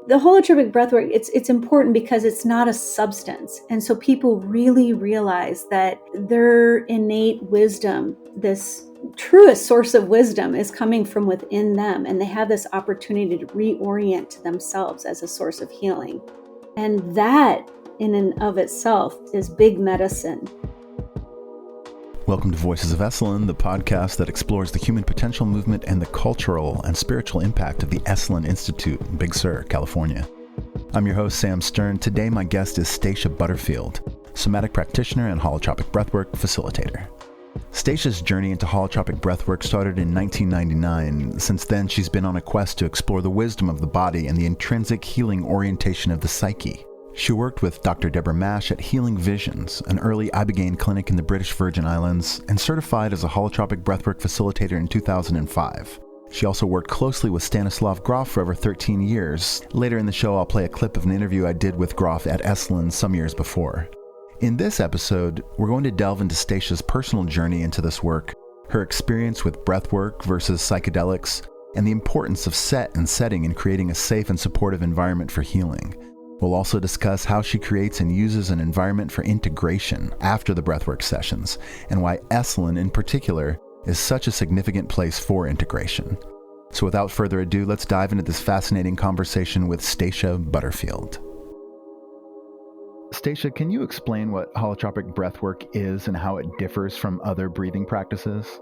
The holotropic breathwork, it's important because it's not a substance. And so people really realize that their innate wisdom, this truest source of wisdom, is coming from within them. And they have this opportunity to reorient to themselves as a source of healing. And that in and of itself is big medicine. Welcome to Voices of Esalen, the podcast that explores the human potential movement and the cultural and spiritual impact of the Esalen Institute in Big Sur, California. I'm your host, Sam Stern. Today, my guest is Stacia Butterfield, somatic practitioner and holotropic breathwork facilitator. Stacia's journey into holotropic breathwork started in 1999. Since then, she's been on a quest to explore the wisdom of the body and the intrinsic healing orientation of the psyche. She worked with Dr. Deborah Mash at Healing Visions, an early Ibogaine clinic in the British Virgin Islands, and certified as a holotropic breathwork facilitator in 2005. She also worked closely with Stanislav Grof for over 13 years. Later in the show, I'll play a clip of an interview I did with Grof at Esalen some years before. In this episode, we're going to delve into Stacia's personal journey into this work, her experience with breathwork versus psychedelics, and the importance of set and setting in creating a safe and supportive environment for healing. We'll also discuss how she creates and uses an environment for integration after the breathwork sessions, and why Esalen in particular is such a significant place for integration. So without further ado, let's dive into this fascinating conversation with Stacia Butterfield. Stacia, can you explain what holotropic breathwork is and how it differs from other breathing practices?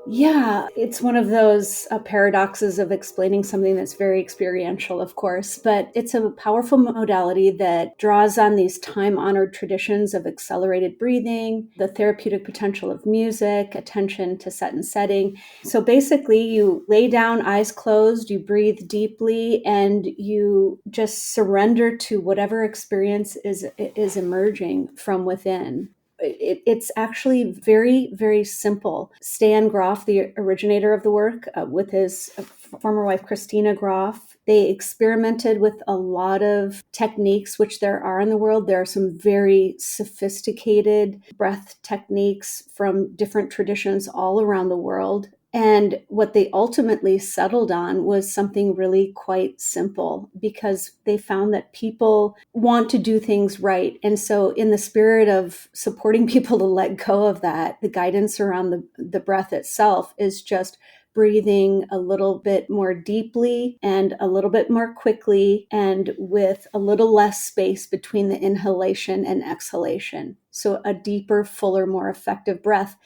Yeah, it's one of those paradoxes of explaining something that's very experiential, of course, but it's a powerful modality that draws on these time-honored traditions of accelerated breathing, the therapeutic potential of music, attention to set and setting. So basically, you lay down, eyes closed, you breathe deeply, and you just surrender to whatever experience is emerging from within. It's actually very, very simple. Stan Grof, the originator of the work, with his former wife, Christina Grof, they experimented with a lot of techniques, which there are in the world. There are some very sophisticated breath techniques from different traditions all around the world. And what they ultimately settled on was something really quite simple, because they found that people want to do things right. And so in the spirit of supporting people to let go of that, the guidance around the breath itself is just breathing a little bit more deeply and a little bit more quickly and with a little less space between the inhalation and exhalation. So a deeper, fuller, more effective breath.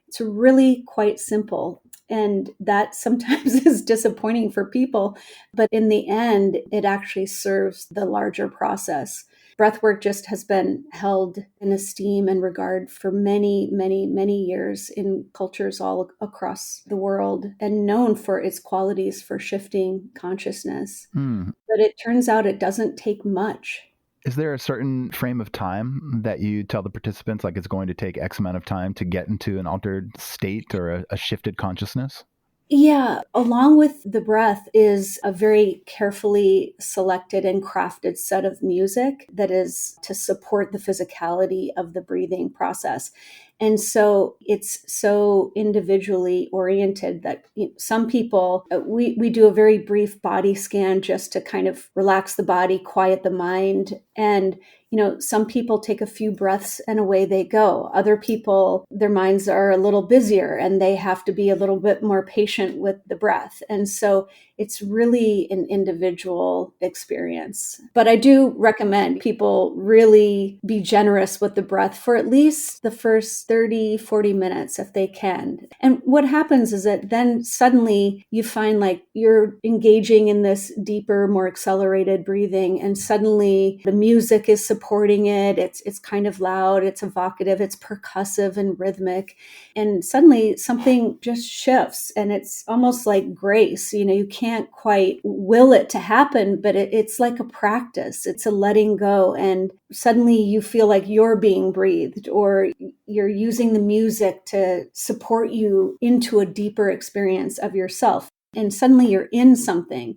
It's really quite simple. And that sometimes is disappointing for people. But in the end, it actually serves the larger process. Breathwork just has been held in esteem and regard for many, many, many years in cultures all across the world, and known for its qualities for shifting consciousness. But it turns out it doesn't take much. Is there a certain frame of time that you tell the participants, like it's going to take X amount of time to get into an altered state or a shifted consciousness? Yeah, along with the breath is a very carefully selected and crafted set of music that is to support the physicality of the breathing process. And so it's so individually oriented that some people, we do a very brief body scan just to kind of relax the body, quiet the mind. And some people take a few breaths and away they go. Other people, their minds are a little busier and they have to be a little bit more patient with the breath. And so it's really an individual experience. But I do recommend people really be generous with the breath for at least the first 30, 40 minutes if they can. And what happens is that then suddenly you find like you're engaging in this deeper, more accelerated breathing, and suddenly the music is supporting it. It's kind of loud, it's evocative, it's percussive and rhythmic. And suddenly something just shifts, and it's almost like grace. You can't quite will it to happen, but it's like a practice. It's a letting go. And suddenly you feel like you're being breathed, or you're using the music to support you into a deeper experience of yourself. And suddenly you're in something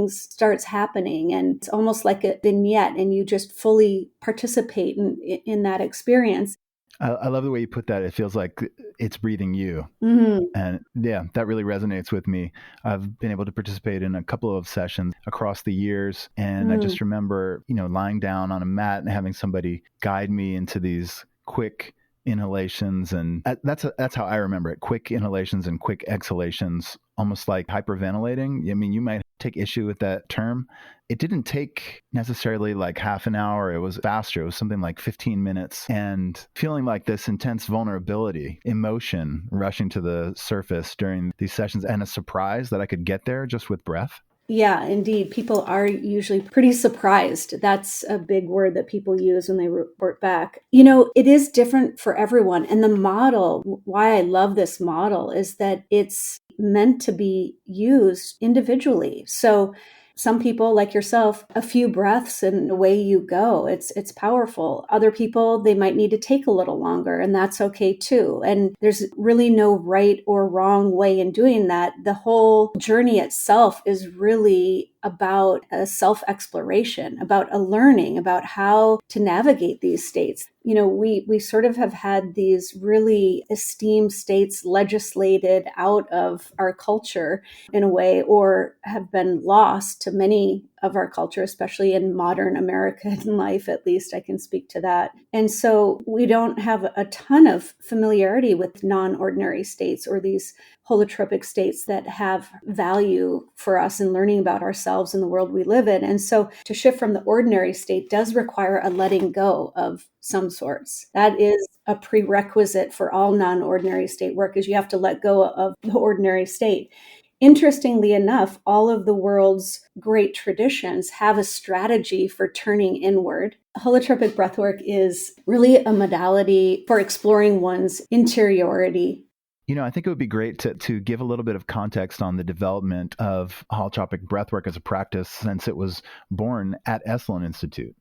starts happening, and it's almost like a vignette, and you just fully participate in that experience. I love the way you put that. It feels like it's breathing you. Mm-hmm. And yeah, that really resonates with me. I've been able to participate in a couple of sessions across the years. And I just remember, lying down on a mat and having somebody guide me into these quick inhalations. And that's how I remember it. Quick inhalations and quick exhalations, almost like hyperventilating. I mean, you might take issue with that term. It didn't take necessarily like half an hour. It was faster. It was something like 15 minutes, and feeling like this intense vulnerability, emotion rushing to the surface during these sessions, and a surprise that I could get there just with breath. Yeah, indeed. People are usually pretty surprised. That's a big word that people use when they report back. It is different for everyone. And the model, why I love this model, is that it's meant to be used individually. So some people, like yourself, a few breaths and away you go. It's powerful. Other people, they might need to take a little longer, and that's okay too. And there's really no right or wrong way in doing that. The whole journey itself is really about a self-exploration, about a learning, about how to navigate these states. We sort of have had these really esteemed states legislated out of our culture in a way, or have been lost to many of our culture, especially in modern American life. At least I can speak to that. And so we don't have a ton of familiarity with non-ordinary states, or these holotropic states that have value for us in learning about ourselves and the world we live in. And so to shift from the ordinary state does require a letting go of some sorts. That is a prerequisite for all non-ordinary state work, is you have to let go of the ordinary state. Interestingly enough, all of the world's great traditions have a strategy for turning inward. Holotropic breathwork is really a modality for exploring one's interiority. I think it would be great to give a little bit of context on the development of holotropic breathwork as a practice, since it was born at Esalen Institute.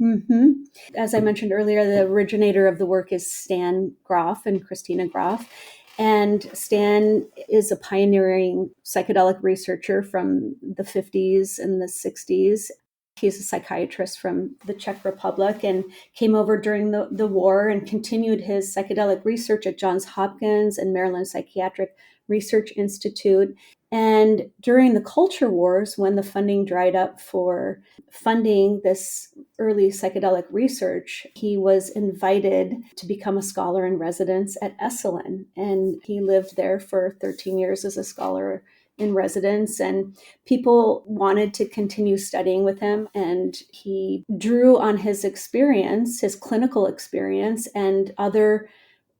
Mm-hmm. As I mentioned earlier, the originator of the work is Stan Grof and Christina Grof. And Stan is a pioneering psychedelic researcher from the 50s and the 60s. He's a psychiatrist from the Czech Republic and came over during the war and continued his psychedelic research at Johns Hopkins and Maryland Psychiatric Research Institute. And during the culture wars, when the funding dried up for funding this early psychedelic research, he was invited to become a scholar in residence at Esalen. And he lived there for 13 years as a scholar in residence, and people wanted to continue studying with him. And he drew on his experience, his clinical experience, and other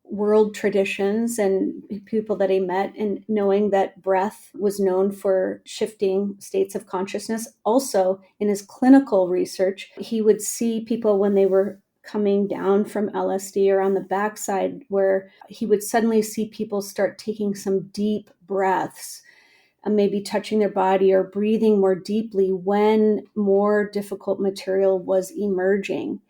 world traditions and people that he met, and knowing that breath was known for shifting states of consciousness. Also, in his clinical research, he would see people when they were coming down from LSD or on the backside, where he would suddenly see people start taking some deep breaths, maybe touching their body or breathing more deeply when more difficult material was emerging.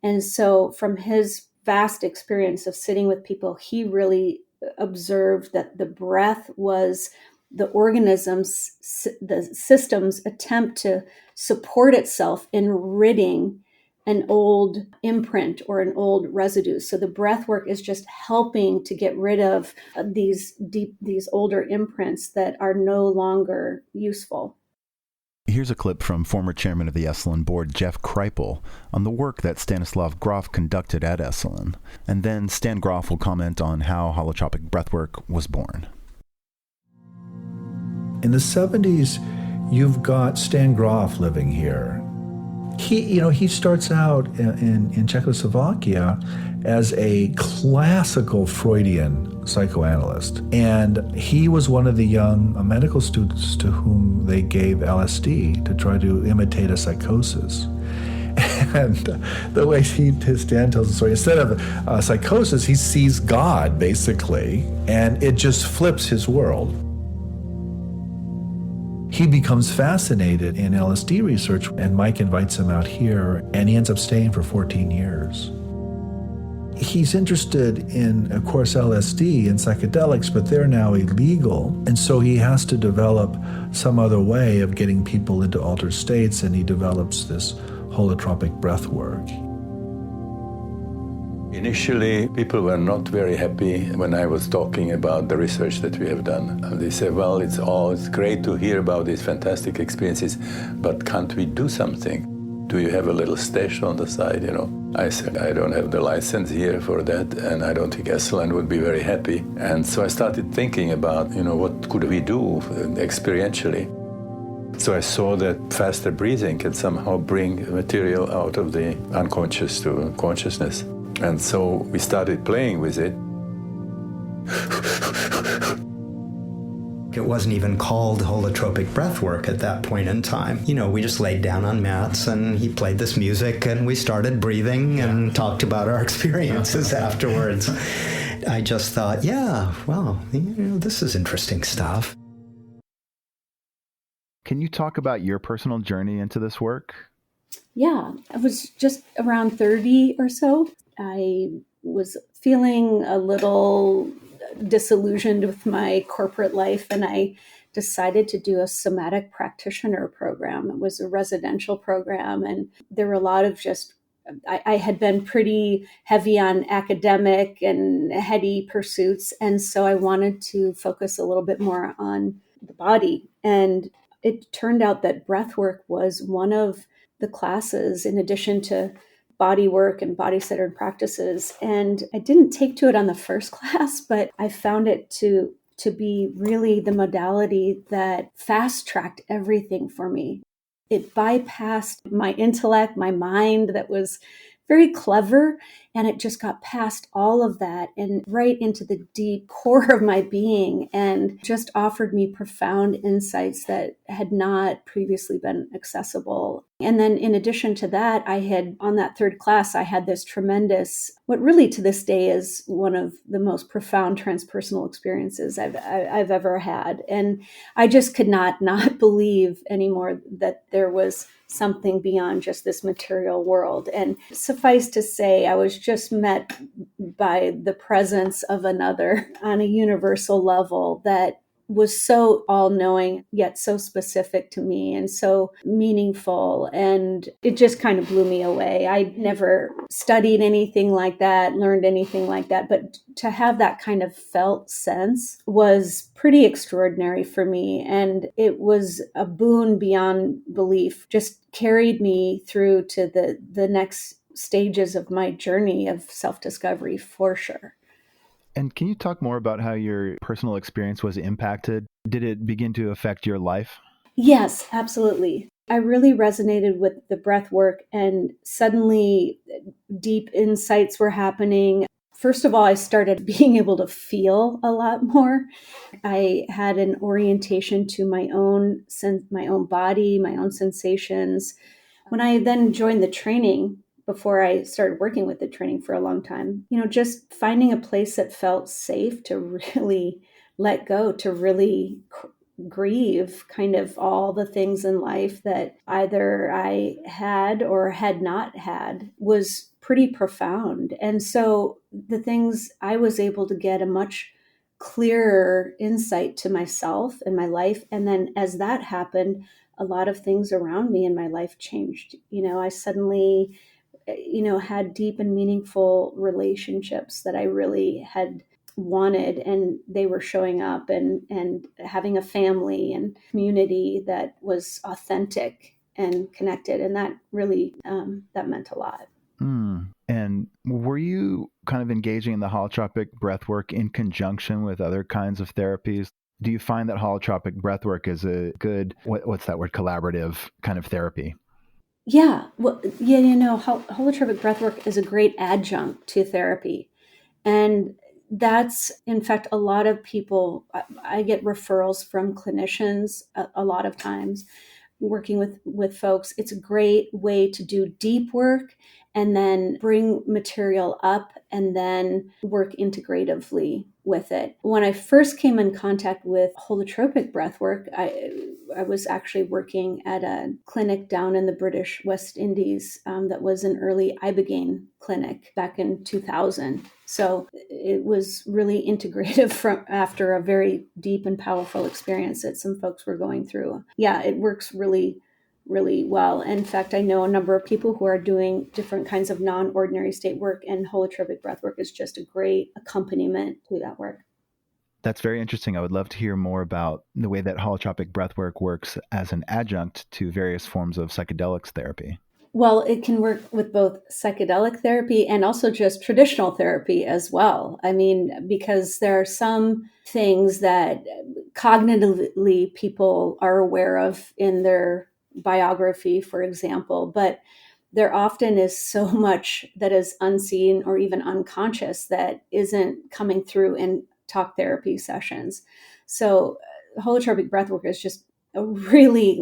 And so from his vast experience of sitting with people, he really observed that the breath was the organism's, the system's attempt to support itself in ridding an old imprint or an old residue. So the breath work is just helping to get rid of these older imprints that are no longer useful. Here's a clip from former chairman of the Esalen board, Jeff Kripal, on the work that Stanislav Grof conducted at Esalen. And then Stan Grof will comment on how holotropic breathwork was born. In the 70s, you've got Stan Grof living here. He starts out in Czechoslovakia as a classical Freudian psychoanalyst. And he was one of the young medical students to whom they gave LSD to try to imitate a psychosis. And the way Stan tells the story, instead of psychosis, he sees God, basically, and it just flips his world. He becomes fascinated in LSD research, and Mike invites him out here, and he ends up staying for 14 years. He's interested in, of course, LSD and psychedelics, but they're now illegal, and so he has to develop some other way of getting people into altered states, and he develops this holotropic breathwork. Initially, people were not very happy when I was talking about the research that we have done. They said, well, it's great to hear about these fantastic experiences, but can't we do something? Do you have a little station on the side, I said, I don't have the license here for that, and I don't think Esalen would be very happy. And so I started thinking about, what could we do experientially? So I saw that faster breathing can somehow bring material out of the unconscious to consciousness. And so we started playing with it. It wasn't even called holotropic breathwork at that point in time. We just laid down on mats and he played this music and we started breathing and talked about our experiences afterwards. I just thought, this is interesting stuff. Can you talk about your personal journey into this work? Yeah, I was just around 30 or so. I was feeling a little disillusioned with my corporate life, and I decided to do a somatic practitioner program. It was a residential program, and there were a lot of I had been pretty heavy on academic and heady pursuits, and so I wanted to focus a little bit more on the body. And it turned out that breathwork was one of the classes, in addition to body work and body-centered practices. And I didn't take to it on the first class, but I found it to be really the modality that fast-tracked everything for me. It bypassed my intellect, my mind that was very clever, and it just got past all of that and right into the deep core of my being and just offered me profound insights that had not previously been accessible. And then in addition to that, on that third class, I had this tremendous, what really to this day is one of the most profound transpersonal experiences I've ever had. And I just could not believe anymore that there was something beyond just this material world. And suffice to say, I was just met by the presence of another on a universal level that was so all-knowing, yet so specific to me and so meaningful. And it just kind of blew me away. I never studied anything like that, learned anything like that. But to have that kind of felt sense was pretty extraordinary for me. And it was a boon beyond belief, just carried me through to the next stages of my journey of self-discovery for sure. And can you talk more about how your personal experience was impacted? Did it begin to affect your life? Yes, absolutely. I really resonated with the breath work, and suddenly deep insights were happening. First of all, I started being able to feel a lot more. I had an orientation to my own body, my own sensations. When I then joined the training, before I started working with the training for a long time, just finding a place that felt safe to really let go, to really grieve kind of all the things in life that either I had or had not had was pretty profound. And so the things I was able to get a much clearer insight to myself and my life. And then as that happened, a lot of things around me in my life changed. I suddenly had deep and meaningful relationships that I really had wanted, and they were showing up, and having a family and community that was authentic and connected. And that really, that meant a lot. And were you kind of engaging in the holotropic breathwork in conjunction with other kinds of therapies? Do you find that holotropic breathwork is a good, what's that word, collaborative kind of therapy? Yeah. Well, holotropic breathwork is a great adjunct to therapy. And that's, in fact, a lot of people, I get referrals from clinicians a lot of times working with folks. It's a great way to do deep work and then bring material up and then work integratively with it. When I first came in contact with holotropic breathwork, I was actually working at a clinic down in the British West Indies that was an early Ibogaine clinic back in 2000. So it was really integrative after a very deep and powerful experience that some folks were going through. Yeah, it works really, really well. In fact, I know a number of people who are doing different kinds of non-ordinary state work, and holotropic breathwork is just a great accompaniment to that work. That's very interesting. I would love to hear more about the way that holotropic breathwork works as an adjunct to various forms of psychedelics therapy. Well, it can work with both psychedelic therapy and also just traditional therapy as well. I mean, because there are some things that cognitively people are aware of in their biography, for example, but there often is so much that is unseen or even unconscious that isn't coming through in talk therapy sessions. So holotropic breathwork is just a really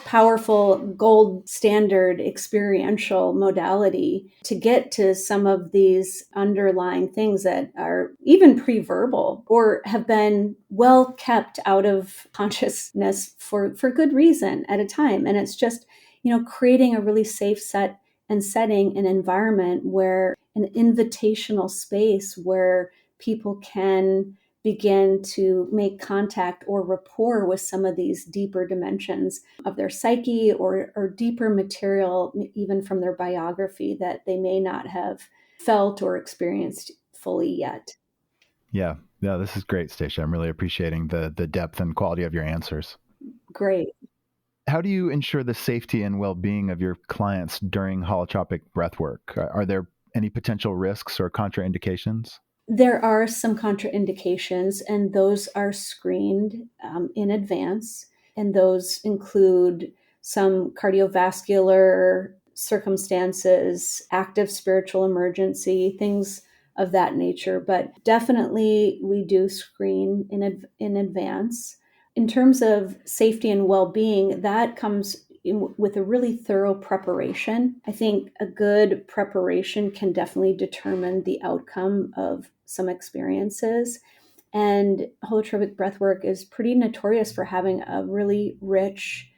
powerful gold standard experiential modality to get to some of these underlying things that are even pre-verbal or have been well kept out of consciousness for good reason at a time. And it's just, creating a really safe set and setting an environment where an invitational space where people can begin to make contact or rapport with some of these deeper dimensions of their psyche or deeper material, even from their biography, that they may not have felt or experienced fully yet. Yeah, this is great, Stacia. I'm really appreciating the depth and quality of your answers. Great. How do you ensure the safety and well-being of your clients during holotropic breathwork? Are there any potential risks or contraindications? There are some contraindications, and those are screened in advance. And those include some cardiovascular circumstances, active spiritual emergency, things of that nature. But definitely we do screen in advance. In terms of safety and well-being, that comes with a really thorough preparation. I think a good preparation can definitely determine the outcome of some experiences. And holotropic breathwork is pretty notorious for having a really rich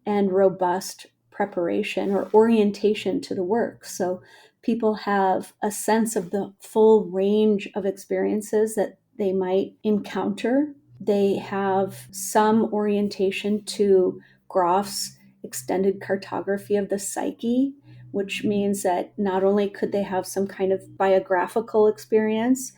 and robust preparation or orientation to the work. So people have a sense of the full range of experiences that they might encounter. They have some orientation to Grof's extended cartography of the psyche, which means that not only could they have some kind of biographical experience,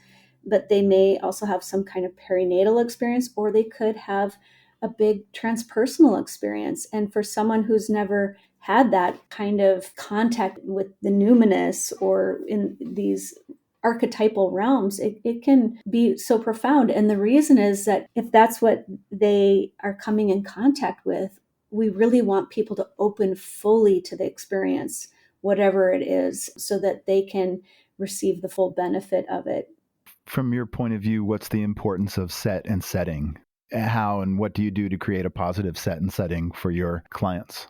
but they may also have some kind of perinatal experience, or they could have a big transpersonal experience. And for someone who's never had that kind of contact with the numinous or in these archetypal realms, it can be so profound. And the reason is that if that's what they are coming in contact with, we really want people to open fully to the experience, whatever it is, so that they can receive the full benefit of it. From your point of view, what's the importance of set and setting? How and what do you do to create a positive set and setting for your clients?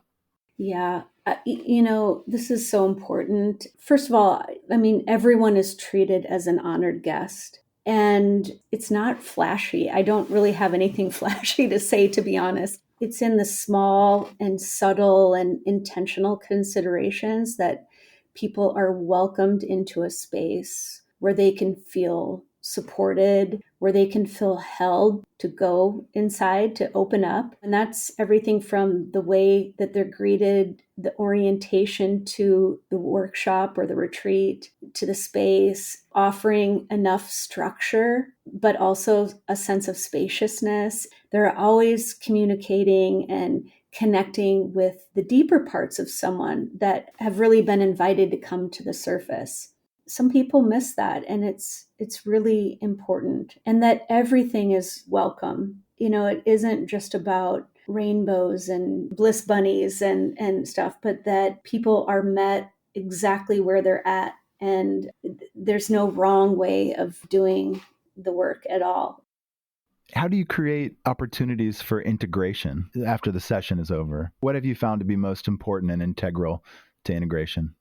Yeah, this is so important. First of all, I mean, everyone is treated as an honored guest. And it's not flashy. I don't really have anything flashy to say, to be honest. It's in the small and subtle and intentional considerations that people are welcomed into a space where they can feel supported, where they can feel held to go inside, to open up. And that's everything from the way that they're greeted, the orientation to the workshop or the retreat, to the space, offering enough structure, but also a sense of spaciousness. They're always communicating and connecting with the deeper parts of someone that have really been invited to come to the surface. Some people miss that, and it's really important, and that everything is welcome. It isn't just about rainbows and bliss bunnies and stuff, but that people are met exactly where they're at, and there's no wrong way of doing the work at all. How do you create opportunities for integration after the session is over? What have you found to be most important and integral to integration?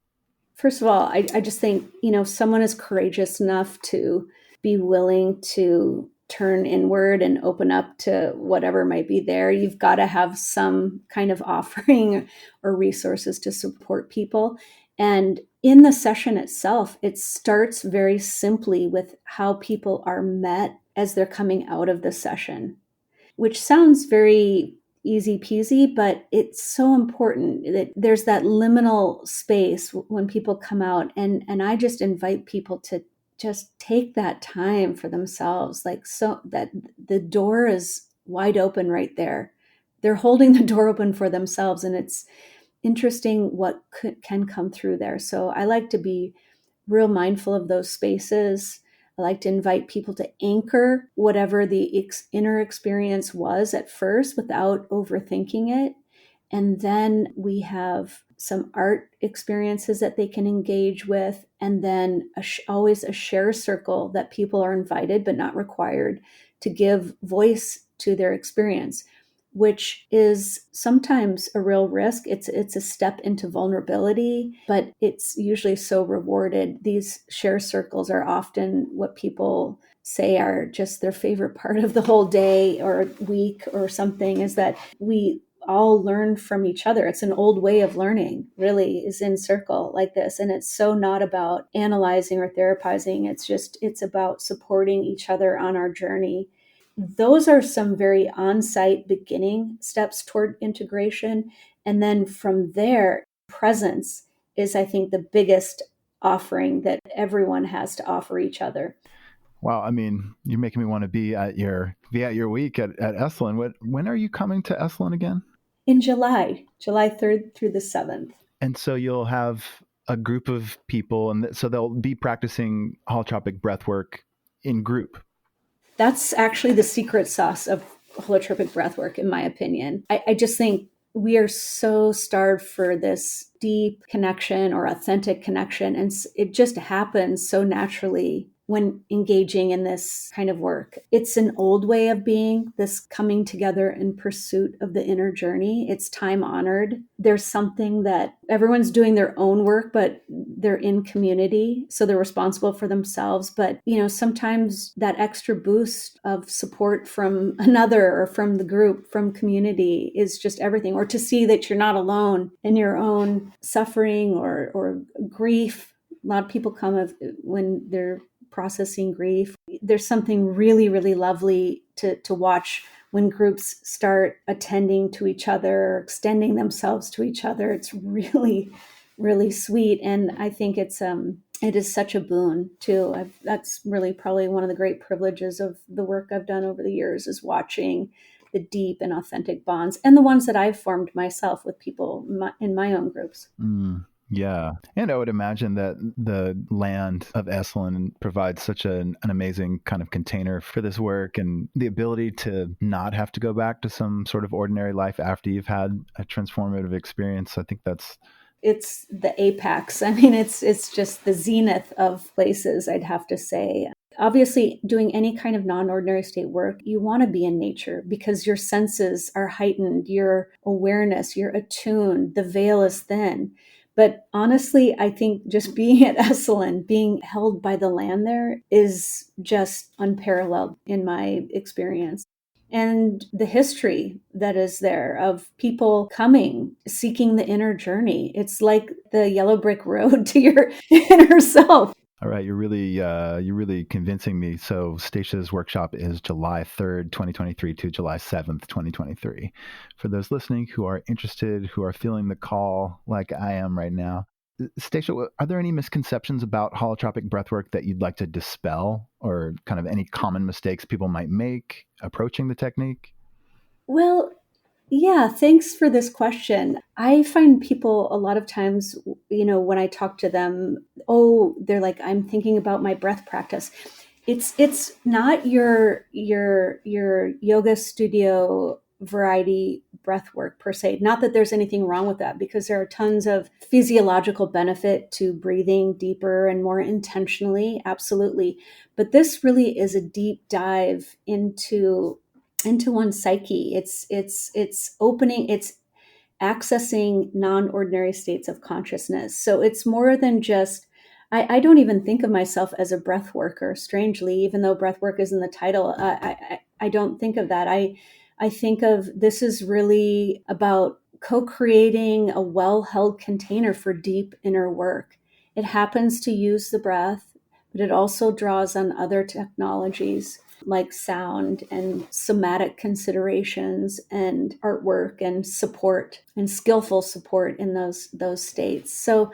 First of all, I just think, if someone is courageous enough to be willing to turn inward and open up to whatever might be there, you've got to have some kind of offering or resources to support people. And in the session itself, it starts very simply with how people are met as they're coming out of the session, which sounds very easy peasy, but it's so important that there's that liminal space when people come out. And I just invite people to just take that time for themselves, like, so that the door is wide open right there. They're holding the door open for themselves, and it's interesting what can come through there. So I like to be real mindful of those spaces. I like to invite people to anchor whatever the inner experience was at first without overthinking it. And then we have some art experiences that they can engage with. And then always a share circle that people are invited but not required to give voice to their experience, which is sometimes a real risk. It's a step into vulnerability, but it's usually so rewarded. These share circles are often what people say are just their favorite part of the whole day or week or something, is that we all learn from each other. It's an old way of learning, really, is in circle like this. And it's so not about analyzing or therapizing. It's about supporting each other on our journey. Those are some very on-site beginning steps toward integration. And then from there, presence is, I think, the biggest offering that everyone has to offer each other. Wow. I mean, you're making me want to be at your week at Esalen. When are you coming to Esalen again? In July 3rd through the 7th. And so you'll have a group of people, and so they'll be practicing holotropic breathwork in group. That's actually the secret sauce of holotropic breathwork, in my opinion. I just think we are so starved for this deep connection or authentic connection. And it just happens so naturally when engaging in this kind of work. It's an old way of being, this coming together in pursuit of the inner journey. It's time honored. There's something that everyone's doing their own work, but they're in community, so they're responsible for themselves. But, sometimes that extra boost of support from another or from the group, from community, is just everything. Or to see that you're not alone in your own suffering or grief. A lot of people come when they're processing grief. There's something really, really lovely to watch when groups start attending to each other, extending themselves to each other. It's really, really sweet. And I think it is such a boon too. That's really probably one of the great privileges of the work I've done over the years, is watching the deep and authentic bonds, and the ones that I've formed myself with people in my own groups. Yeah. And I would imagine that the land of Esalen provides such an amazing kind of container for this work, and the ability to not have to go back to some sort of ordinary life after you've had a transformative experience. I think it's the apex. I mean, it's just the zenith of places, I'd have to say. Obviously, doing any kind of non-ordinary state work, you want to be in nature because your senses are heightened, your awareness, you're attuned, the veil is thin. But honestly, I think just being at Esalen, being held by the land there, is just unparalleled in my experience. And the history that is there of people coming, seeking the inner journey. It's like the yellow brick road to your inner self. All right, you're really convincing me. So Stacia's workshop is July 3rd, 2023 to July 7th, 2023. For those listening who are interested, who are feeling the call like I am right now, Stacia, are there any misconceptions about holotropic breathwork that you'd like to dispel, or kind of any common mistakes people might make approaching the technique? Well, yeah, thanks for this question. I find people a lot of times, when I talk to them, they're like, I'm thinking about my breath practice. It's not your yoga studio variety breath work per se. Not that there's anything wrong with that, because there are tons of physiological benefit to breathing deeper and more intentionally, absolutely. But this really is a deep dive into one's psyche. It's opening, it's accessing non-ordinary states of consciousness. So it's more than just, I don't even think of myself as a breath worker, strangely, even though breath work is in the title. I don't think of that. I think of this is really about co-creating a well-held container for deep inner work. It happens to use the breath, but it also draws on other technologies. like sound and somatic considerations and artwork and support and skillful support in those states. So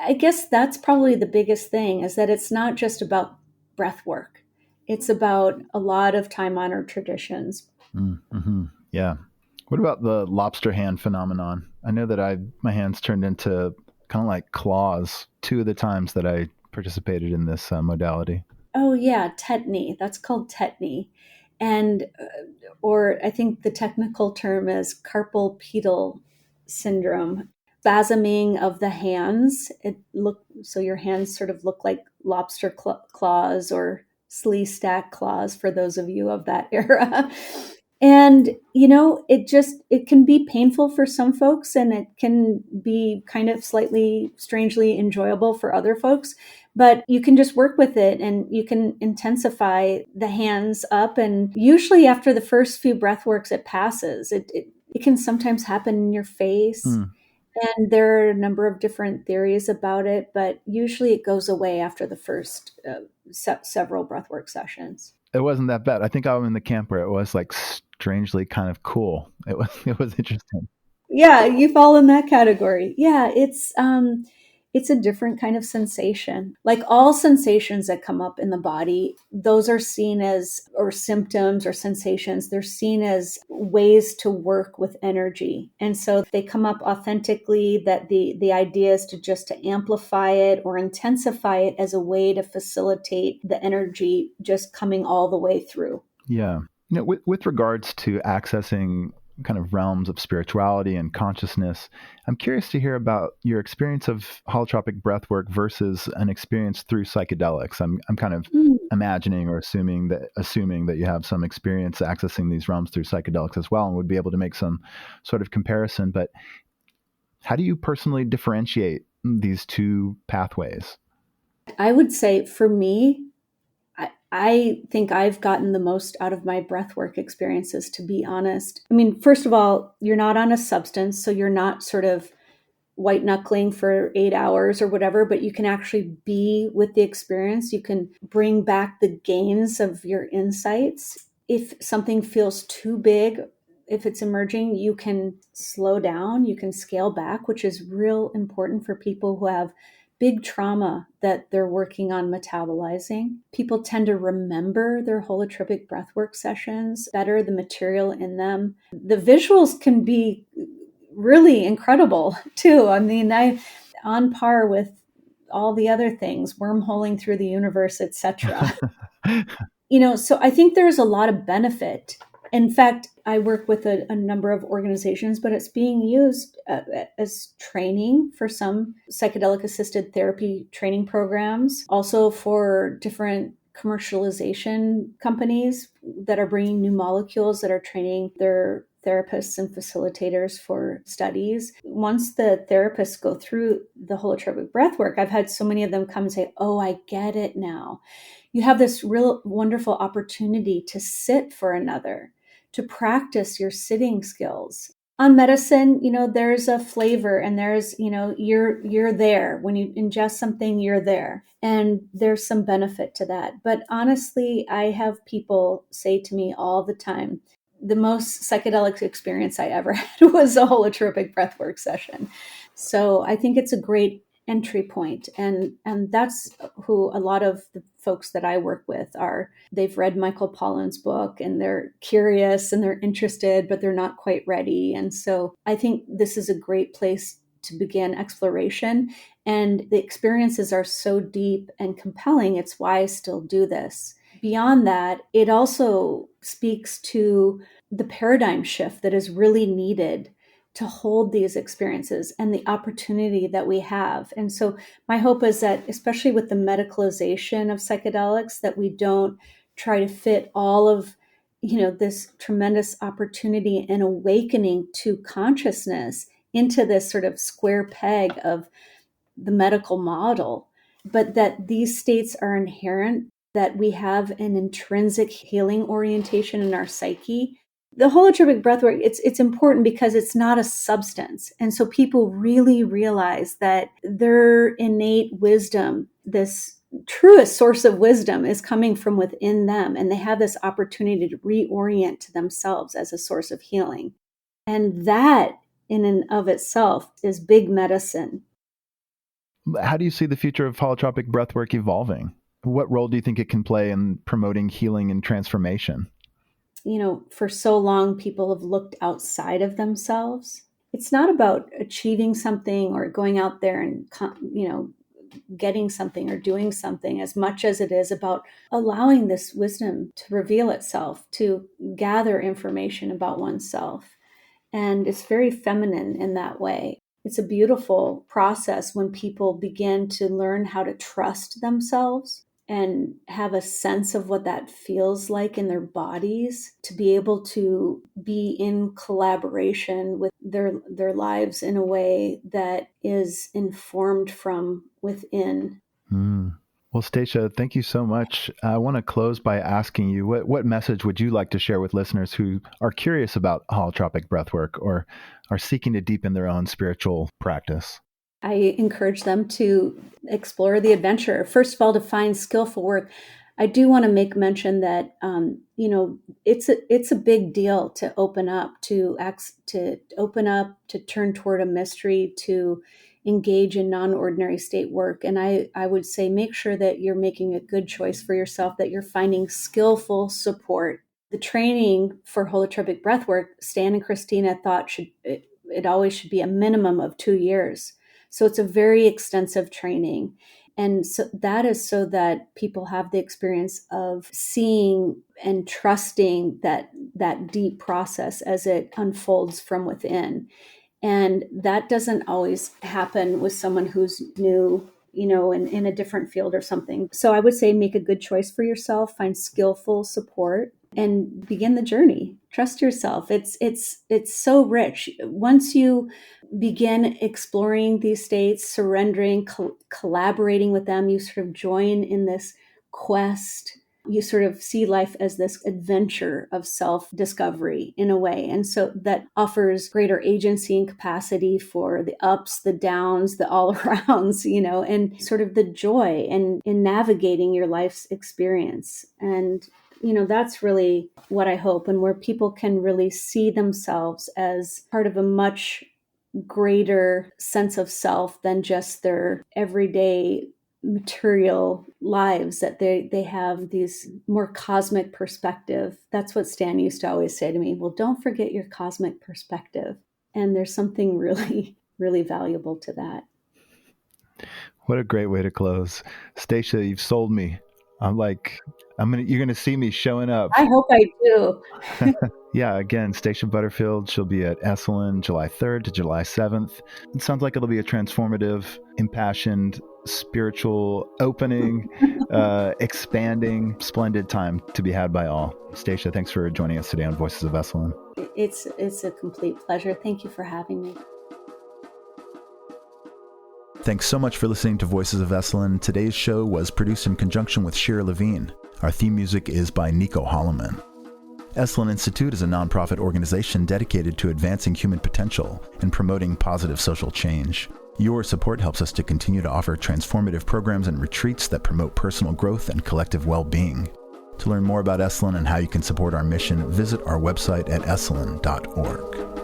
I guess that's probably the biggest thing, is that it's not just about breath work. It's about a lot of time-honored traditions. Mm-hmm. Yeah. What about the lobster hand phenomenon? I know that my hands turned into kind of like claws 2 of the times that I participated in this modality. Oh yeah, tetany. That's called tetany. And, or I think the technical term is carpal pedal syndrome. Spasming of the hands. So your hands sort of look like lobster claws or slee-stack claws for those of you of that era. And, it can be painful for some folks, and it can be kind of slightly strangely enjoyable for other folks. But you can just work with it, and you can intensify the hands up. And usually after the first few breath works, it passes. It can sometimes happen in your face. And there are a number of different theories about it, but usually it goes away after the first several breathwork sessions. It wasn't that bad. I think I was in the camp where it was like strangely kind of cool. It was interesting. Yeah, you fall in that category. Yeah, it's a different kind of sensation. Like all sensations that come up in the body, those are seen as, or symptoms or sensations, they're seen as ways to work with energy. And so they come up authentically, that the idea is to amplify it or intensify it as a way to facilitate the energy just coming all the way through. Yeah. With regards to accessing kind of realms of spirituality and consciousness, I'm curious to hear about your experience of holotropic breathwork versus an experience through psychedelics. I'm kind of imagining or assuming that you have some experience accessing these realms through psychedelics as well, and would be able to make some sort of comparison. But how do you personally differentiate these two pathways? I would say for me, I think I've gotten the most out of my breathwork experiences, to be honest. I mean, first of all, you're not on a substance, so you're not sort of white knuckling for 8 hours or whatever, but you can actually be with the experience. You can bring back the gains of your insights. If something feels too big, if it's emerging, you can slow down, you can scale back, which is real important for people who have big trauma that they're working on metabolizing. People tend to remember their holotropic breathwork sessions better, the material in them. The visuals can be really incredible too. I mean, on par with all the other things, wormholing through the universe, etc. So I think there's a lot of benefit. In fact, I work with a number of organizations, but it's being used as training for some psychedelic-assisted therapy training programs, also for different commercialization companies that are bringing new molecules, that are training their therapists and facilitators for studies. Once the therapists go through the holotropic breathwork, I've had so many of them come and say, "Oh, I get it now." You have this real wonderful opportunity to sit for another, to practice your sitting skills. On medicine, there's a flavor, and there's, you're there. When you ingest something, you're there. And there's some benefit to that. But honestly, I have people say to me all the time, the most psychedelic experience I ever had was a holotropic breathwork session. So I think it's a great entry point. And that's who a lot of the folks that I work with are. They've read Michael Pollan's book, and they're curious and they're interested, but they're not quite ready. And so I think this is a great place to begin exploration. And the experiences are so deep and compelling. It's why I still do this. Beyond that, it also speaks to the paradigm shift that is really needed to hold these experiences and the opportunity that we have. And so my hope is that, especially with the medicalization of psychedelics, that we don't try to fit all of, this tremendous opportunity and awakening to consciousness into this sort of square peg of the medical model, but that these states are inherent, that we have an intrinsic healing orientation in our psyche. The holotropic breathwork, it's important because it's not a substance. And so people really realize that their innate wisdom, this truest source of wisdom is coming from within them, and they have this opportunity to reorient to themselves as a source of healing. And that in and of itself is big medicine. How do you see the future of holotropic breathwork evolving? What role do you think it can play in promoting healing and transformation? For so long, people have looked outside of themselves. It's not about achieving something or going out there and, getting something or doing something as much as it is about allowing this wisdom to reveal itself, to gather information about oneself. And it's very feminine in that way. It's a beautiful process when people begin to learn how to trust themselves and have a sense of what that feels like in their bodies, to be able to be in collaboration with their lives in a way that is informed from within. Well, Stacia, thank you so much. I want to close by asking you, what message would you like to share with listeners who are curious about holotropic breathwork or are seeking to deepen their own spiritual practice? I encourage them to explore the adventure. First of all, to find skillful work. I do want to make mention that it's a big deal to open up, to turn toward a mystery, to engage in non-ordinary state work. And I would say make sure that you're making a good choice for yourself, that you're finding skillful support. The training for holotropic breathwork, Stan and Christina thought it always should be a minimum of 2 years. So it's a very extensive training. And so that is so that people have the experience of seeing and trusting that deep process as it unfolds from within. And that doesn't always happen with someone who's new, in a different field or something. So I would say make a good choice for yourself, find skillful support, and begin the journey. Trust yourself. It's so rich. Once you begin exploring these states, surrendering, collaborating with them, you sort of join in this quest. You sort of see life as this adventure of self-discovery in a way. And so that offers greater agency and capacity for the ups, the downs, the all-arounds, and sort of the joy in navigating your life's experience. And that's really what I hope, and where people can really see themselves as part of a much greater sense of self than just their everyday material lives, that they have these more cosmic perspective. That's what Stan used to always say to me. Well, don't forget your cosmic perspective. And there's something really, really valuable to that. What a great way to close. Stacia, you've sold me. You're going to see me showing up. I hope I do. Yeah, again, Stacia Butterfield, she'll be at Esalen July 3rd to July 7th. It sounds like it'll be a transformative, impassioned, spiritual, opening, expanding, splendid time to be had by all. Stacia, thanks for joining us today on Voices of Esalen. It's a complete pleasure. Thank you for having me. Thanks so much for listening to Voices of Esalen. Today's show was produced in conjunction with Shira Levine. Our theme music is by Nico Holloman. Esalen Institute is a nonprofit organization dedicated to advancing human potential and promoting positive social change. Your support helps us to continue to offer transformative programs and retreats that promote personal growth and collective well-being. To learn more about Esalen and how you can support our mission, visit our website at esalen.org.